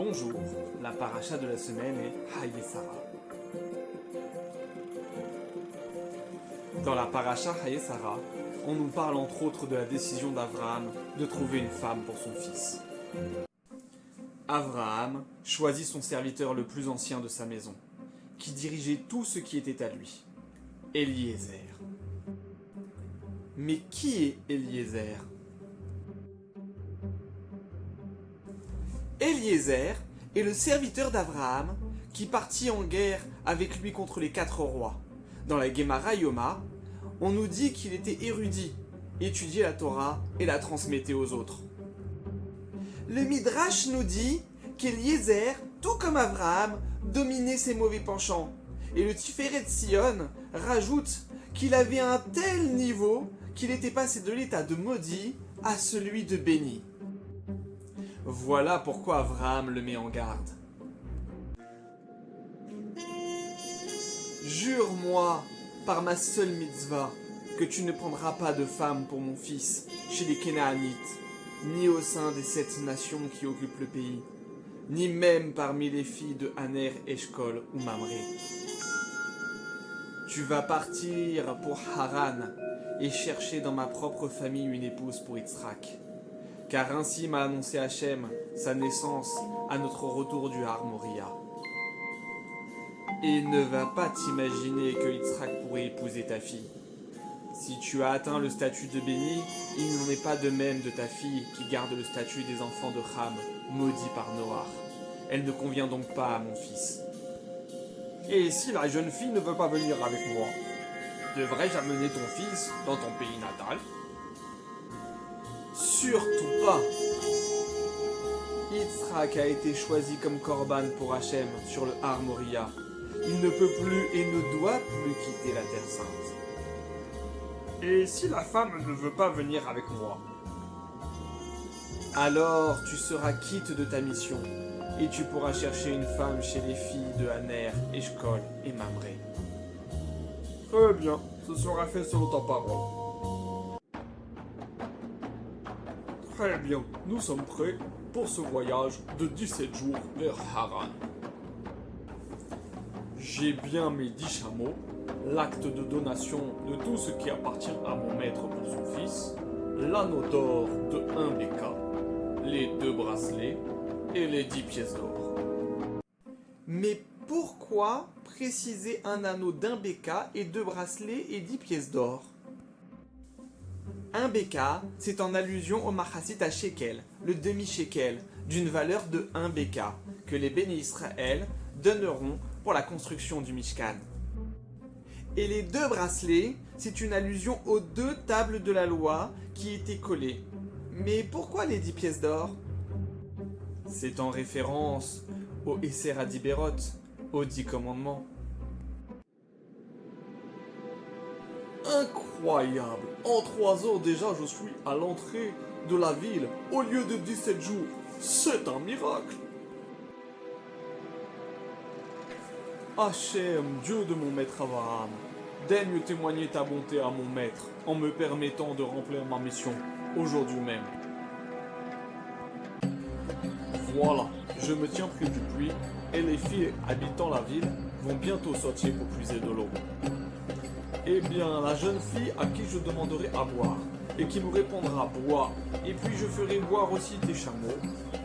Bonjour, la paracha de la semaine est Haye Sarah. Dans la paracha Haye Sarah, on nous parle entre autres de la décision d'Abraham de trouver une femme pour son fils. Abraham choisit son serviteur le plus ancien de sa maison, qui dirigeait tout ce qui était à lui, Eliezer. Mais qui est Eliezer ? Eliezer est le serviteur d'Abraham qui partit en guerre avec lui contre les 4 rois. Dans la Gemara Yoma, on nous dit qu'il était érudit, étudiait la Torah et la transmettait aux autres. Le Midrash nous dit qu'Eliezer, tout comme Abraham, dominait ses mauvais penchants. Et le Tiferet Sion rajoute qu'il avait un tel niveau qu'il était passé de l'état de maudit à celui de béni. Voilà pourquoi Abraham le met en garde. Jure-moi, par ma seule mitzvah, que tu ne prendras pas de femme pour mon fils chez les Kénaanites, ni au sein des 7 nations qui occupent le pays, ni même parmi les filles de Aner, Eshkol ou Mamré. Tu vas partir pour Haran et chercher dans ma propre famille une épouse pour Yitzhak. Car ainsi m'a annoncé Hachem sa naissance à notre retour du Har Moria. Et ne va pas t'imaginer que Yitzhak pourrait épouser ta fille. Si tu as atteint le statut de béni, il n'en est pas de même de ta fille qui garde le statut des enfants de Ham, maudits par Noach. Elle ne convient donc pas à mon fils. Et si la jeune fille ne veut pas venir avec moi, devrais-je amener ton fils dans ton pays natal ? Surtout pas. Yitzhak a été choisi comme Korban pour Hachem sur le Har Moria. Il ne peut plus et ne doit plus quitter la Terre Sainte. Et si la femme ne veut pas venir avec moi ? Alors tu seras quitte de ta mission et tu pourras chercher une femme chez les filles de Aner, Eshkol et Mamré. Très bien, ce sera fait selon ta parole. Très bien, nous sommes prêts pour ce voyage de 17 jours vers Haran. J'ai bien mes 10 chameaux, l'acte de donation de tout ce qui appartient à mon maître pour son fils, l'anneau d'or de 1 béka, les 2 bracelets et les 10 pièces d'or. Mais pourquoi préciser un anneau d'1 béka et 2 bracelets et 10 pièces d'or ? 1 béka, c'est en allusion au machasit à shekel, le demi-shekel, d'une valeur de 1 béka, que les bénis Israël donneront pour la construction du Mishkan. Et les 2 bracelets, c'est une allusion aux 2 tables de la loi qui étaient collées. Mais pourquoi les 10 pièces d'or ? C'est en référence au Esser Adiberot, aux 10 commandements. Incroyable! En 3 heures déjà, je suis à l'entrée de la ville au lieu de 17 jours. C'est un miracle! Hachem, Dieu de mon maître Abraham, daigne témoigner ta bonté à mon maître en me permettant de remplir ma mission aujourd'hui même. Voilà, je me tiens près du puits et les filles habitant la ville vont bientôt sortir pour puiser de l'eau. Eh bien, la jeune fille à qui je demanderai à boire et qui me répondra « bois » et puis je ferai boire aussi tes chameaux,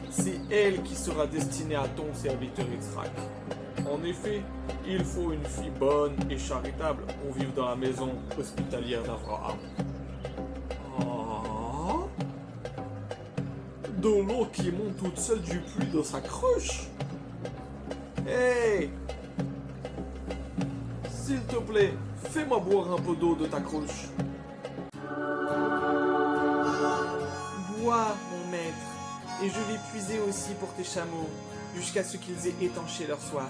c'est elle qui sera destinée à ton serviteur Yitzhak. En effet, il faut une fille bonne et charitable pour vivre dans la maison hospitalière d'Abraham. Ah, de l'eau qui monte toute seule du puits de sa cruche. Hey! S'il te plaît, fais-moi boire un peu d'eau de ta cruche. Bois, mon maître, et je vais puiser aussi pour tes chameaux, jusqu'à ce qu'ils aient étanché leur soif.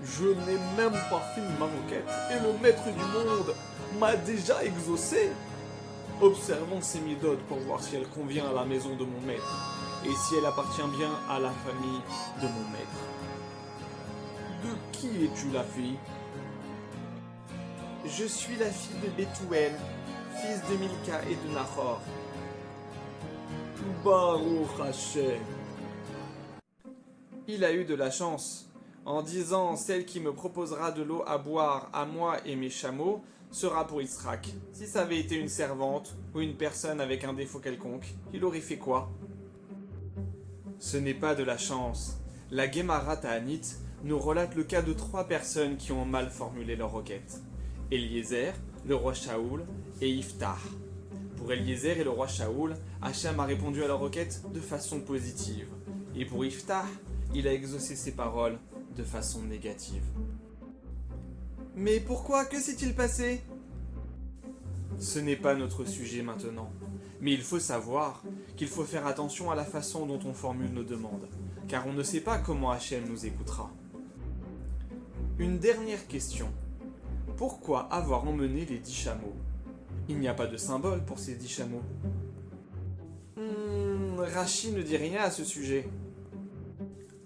Je n'ai même pas fini ma requête, et le maître du monde m'a déjà exaucé. Observons ces méthodes pour voir si elle convient à la maison de mon maître, et si elle appartient bien à la famille de mon maître. De qui es-tu la fille ? Je suis la fille de Bethuel, fils de Milka et de Nahor. Baruch Hashem. Il a eu de la chance. En disant celle qui me proposera de l'eau à boire à moi et mes chameaux sera pour Israq. Si ça avait été une servante ou une personne avec un défaut quelconque, il aurait fait quoi? Ce n'est pas de la chance. La Guémara Ta'anit nous relate le cas de 3 personnes qui ont mal formulé leur requête. Eliezer, le roi Shaoul et Iftah. Pour Eliezer et le roi Shaoul, Hachem a répondu à leur requête de façon positive. Et pour Iftah, il a exaucé ses paroles de façon négative. Mais pourquoi? Que s'est-il passé? Ce n'est pas notre sujet maintenant. Mais il faut savoir qu'il faut faire attention à la façon dont on formule nos demandes, car on ne sait pas comment Hachem nous écoutera. Une dernière question. Pourquoi avoir emmené les 10 chameaux? Il n'y a pas de symbole pour ces 10 chameaux. Rachi ne dit rien à ce sujet.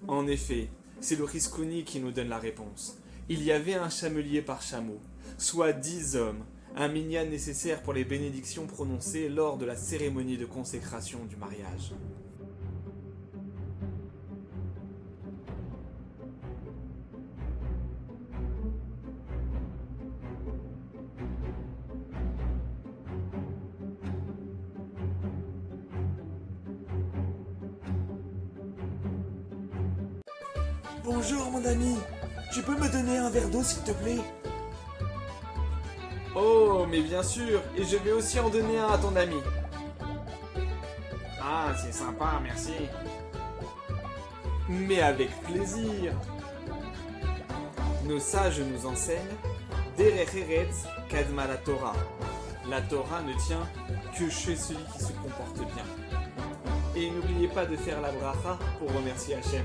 En effet, c'est le Risconi qui nous donne la réponse. Il y avait un chamelier par chameau, soit 10 hommes, un minyan nécessaire pour les bénédictions prononcées lors de la cérémonie de consécration du mariage. Bonjour mon ami, tu peux me donner un verre d'eau s'il te plaît? Oh, mais bien sûr, et je vais aussi en donner un à ton ami. Ah, c'est sympa, merci. Mais avec plaisir. Nos sages nous enseignent Derech Eretz Kadma la Torah. La Torah ne tient que chez celui qui se comporte bien. Et n'oubliez pas de faire la bracha pour remercier Hachem.